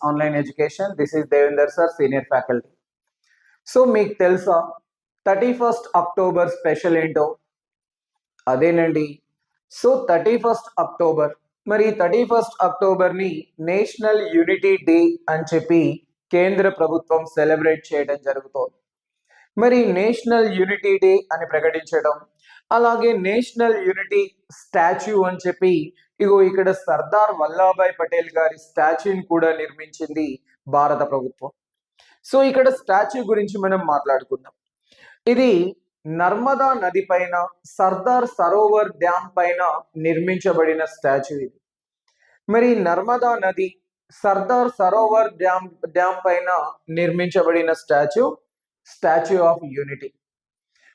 Online Education. This is Devender sir, senior faculty. So మీకు తెలుసా 31st October special ఏంటో? అదేనండి. సో 31st అక్టోబర్, మరి 31st అక్టోబర్ని నేషనల్ యూనిటీ డే అని చెప్పి కేంద్ర ప్రభుత్వం సెలబ్రేట్ చేయడం జరుగుతోంది. మరి నేషనల్ యూనిటీ డే అని ప్రకటించడం, అలాగే నేషనల్ యూనిటీ స్టాచ్యూ అని చెప్పి ఇగో ఇక్కడ సర్దార్ వల్లభాయ్ పటేల్ గారి స్టాచ్యూని కూడా నిర్మించింది భారత ప్రభుత్వం. సో ఇక్కడ స్టాచ్యూ గురించి మనం మాట్లాడుకుందాం. ఇది నర్మదా నది పైన సర్దార్ సరోవర్ డ్యామ్ పైన నిర్మించబడిన స్టాచ్యూ ఇది. మరి నర్మదా నది సర్దార్ సరోవర్ డ్యామ్ పైన నిర్మించబడిన స్టాచ్యూ ఆఫ్ యూనిటీ.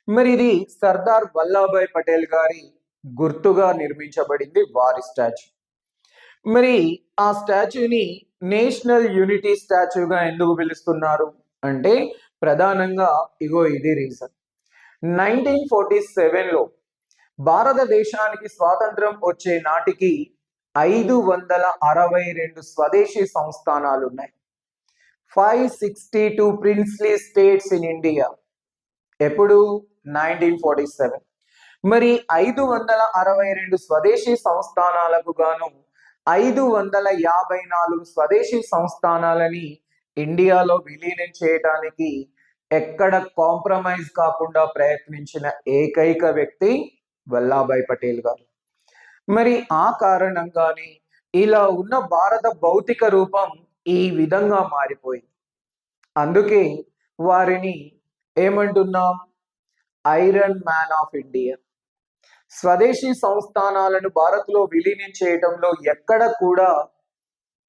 మరి ఇది సర్దార్ వల్లభాయ్ పటేల్ గారి గుర్తుగా నిర్మించబడింది వారి స్టాచ్యూ. మరి ఆ స్టాచ్యూని నేషనల్ యూనిటీ స్టాచ్యూగా ఎందుకు పిలుస్తున్నారు అంటే ప్రధానంగా ఇగో ఇది రీజన్. 1947లో భారతదేశానికి స్వాతంత్రం వచ్చే నాటికి 562 స్వదేశీ సంస్థానాలు ఉన్నాయి. 562 ప్రిన్స్లీ స్టేట్స్ ఇన్ ఇండియా. ఎప్పుడు? 1947. మరి 562 స్వదేశీ సంస్థానాలకు గాను 554 స్వదేశీ సంస్థానాలని ఇండియాలో విలీనం చేయడానికి ఎక్కడ కాంప్రమైజ్ కాకుండా ప్రయత్నించిన ఏకైక వ్యక్తి వల్లభాయ్ పటేల్ గారు. మరి ఆ కారణంగానే ఇలా ఉన్న భారత భౌతిక రూపం ఈ విధంగా మారిపోయింది. అందుకే వారిని ఏమంటున్నాం? Iron man of India. స్వదేశీ సంస్థానాలను భారత్లో విలీనం చేయడంలో ఎక్కడ కూడా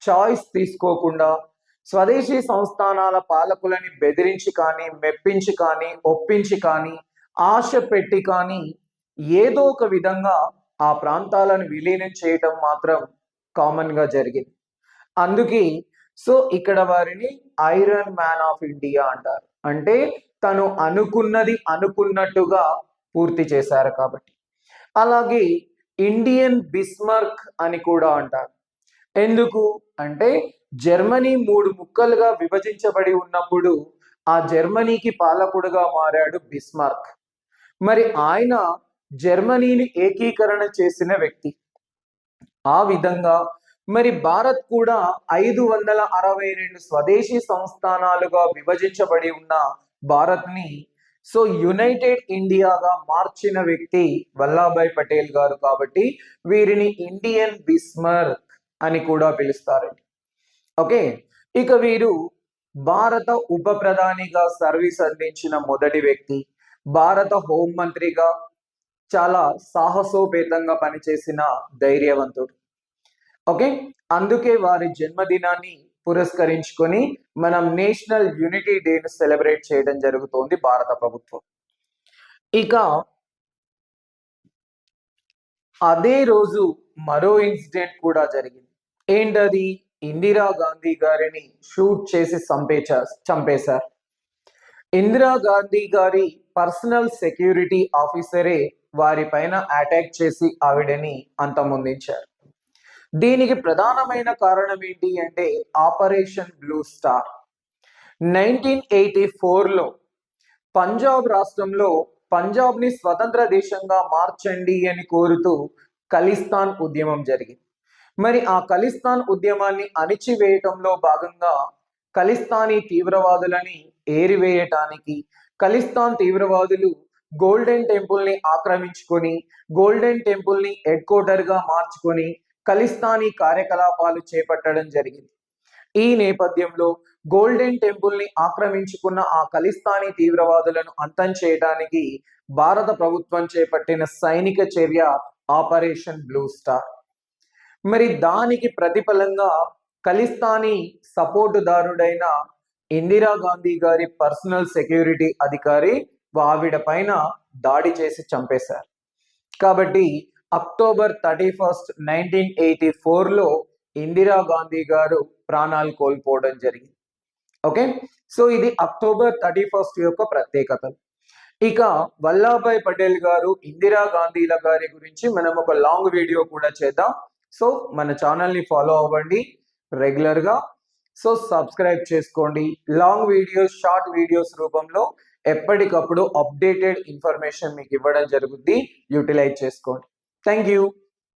చాయిస్ తీసుకోకుండా స్వదేశీ సంస్థానాల పాలకులని బెదిరించి కానీ, మెప్పించి కానీ, ఒప్పించి కానీ, ఆశ పెట్టి కానీ ఏదో ఒక విధంగా ఆ ప్రాంతాలను విలీనం చేయటం మాత్రం కామన్ గా జరిగింది. అందుకే సో ఇక్కడ వారిని ఐరన్ మ్యాన్ ఆఫ్ ఇండియా అంటారు. అంటే తను అనుకున్నది అనుకున్నట్టుగా పూర్తి చేశారు కాబట్టి. అలాగే ఇండియన్ బిస్మర్క్ అని కూడా అంటారు. ఎందుకు అంటే జర్మనీ 3 ముక్కలుగా విభజించబడి ఉన్నప్పుడు ఆ జర్మనీకి పాలకుడుగా మారాడు బిస్మార్క్. మరి ఆయన జర్మనీని ఏకీకరణ చేసిన వ్యక్తి. ఆ విధంగా మరి భారత్ కూడా 562 స్వదేశీ సంస్థానాలుగా విభజించబడి ఉన్న భారత్ని సో యునైటెడ్ ఇండియాగా మార్చిన వ్యక్తి వల్లభాయ్ పటేల్ గారు. కాబట్టి వీరిని ఇండియన్ బిస్మర్క్ అని కూడా పిలుస్తారండి. ఓకే, ఇక వీరు భారత ఉప ప్రధానిగా సర్వీస్ అందించిన మొదటి వ్యక్తి, భారత హోంమంత్రిగా చాలా సాహసోపేతంగా పనిచేసిన ధైర్యవంతుడు. ఓకే, అందుకే వారి జన్మదినాన్ని పురస్కరించుకొని మనం నేషనల్ యూనిటీ డేను సెలబ్రేట్ చేయడం జరుగుతోంది భారత ప్రభుత్వం. ఇక అదే రోజు మరో ఇన్సిడెంట్ కూడా జరిగింది. ఏంటది? ఇందిరా గాంధీ గారిని షూట్ చేసి చంపేశారు. ఇందిరా గాంధీ గారి పర్సనల్ సెక్యూరిటీ ఆఫీసరే వారి పైన అటాక్ చేసి ఆవిడని అంతమొందించారు. దీనికి ప్రధానమైన కారణం ఏంటి అంటే ఆపరేషన్ బ్లూ స్టార్. 1984లో పంజాబ్ రాష్ట్రంలో పంజాబ్ని స్వతంత్ర దేశంగా మార్చండి అని కోరుతూ ఖలిస్తాన్ ఉద్యమం జరిగింది. మరి ఆ ఖలిస్తాన్ ఉద్యమాన్ని అణిచివేయటంలో భాగంగా ఖలిస్తానీ తీవ్రవాదులని ఏరివేయటానికి ఖలిస్తాన్ తీవ్రవాదులు గోల్డెన్ టెంపుల్ ని ఆక్రమించుకొని గోల్డెన్ టెంపుల్ ని హెడ్ క్వార్టర్ గా మార్చుకొని ఖలిస్తానీ కార్యకలాపాలు చేపట్టడం జరిగింది. ఈ నేపథ్యంలో గోల్డెన్ టెంపుల్ ని ఆక్రమించుకున్న ఆ ఖలిస్తానీ తీవ్రవాదులను అంతం చేయడానికి భారత ప్రభుత్వం చేపట్టిన సైనిక చర్య ఆపరేషన్ బ్లూ స్టార్. మరి దానికి ప్రతిఫలంగా ఖలిస్తానీ సపోర్టుదారుడైన ఇందిరా గాంధీ గారి పర్సనల్ సెక్యూరిటీ అధికారి ఆవిడ పైన దాడి చేసి చంపేశారు. కాబట్టి అక్టోబర్ 31, 1984లో ఇందిరా గాంధీ గారు ప్రాణాలు కోల్పోవడం జరిగింది. ఓకే, సో ఇది అక్టోబర్ 31 యొక్క ప్రత్యేకత. ఇక వల్లభాయ్ పటేల్ గారు, ఇందిరా గాంధీల గారి గురించి మనం ఒక లాంగ్ వీడియో కూడా చేద్దాం. సో మన ఛానల్ని ఫాలో అవ్వండి రెగ్యులర్గా. సో సబ్స్క్రైబ్ చేసుకోండి. లాంగ్ వీడియోస్, షార్ట్ వీడియోస్ రూపంలో ఎప్పటికప్పుడు అప్డేటెడ్ ఇన్ఫర్మేషన్ మీకు ఇవ్వడం జరుగుద్ది. యూటిలైజ్ చేసుకోండి. Thank you.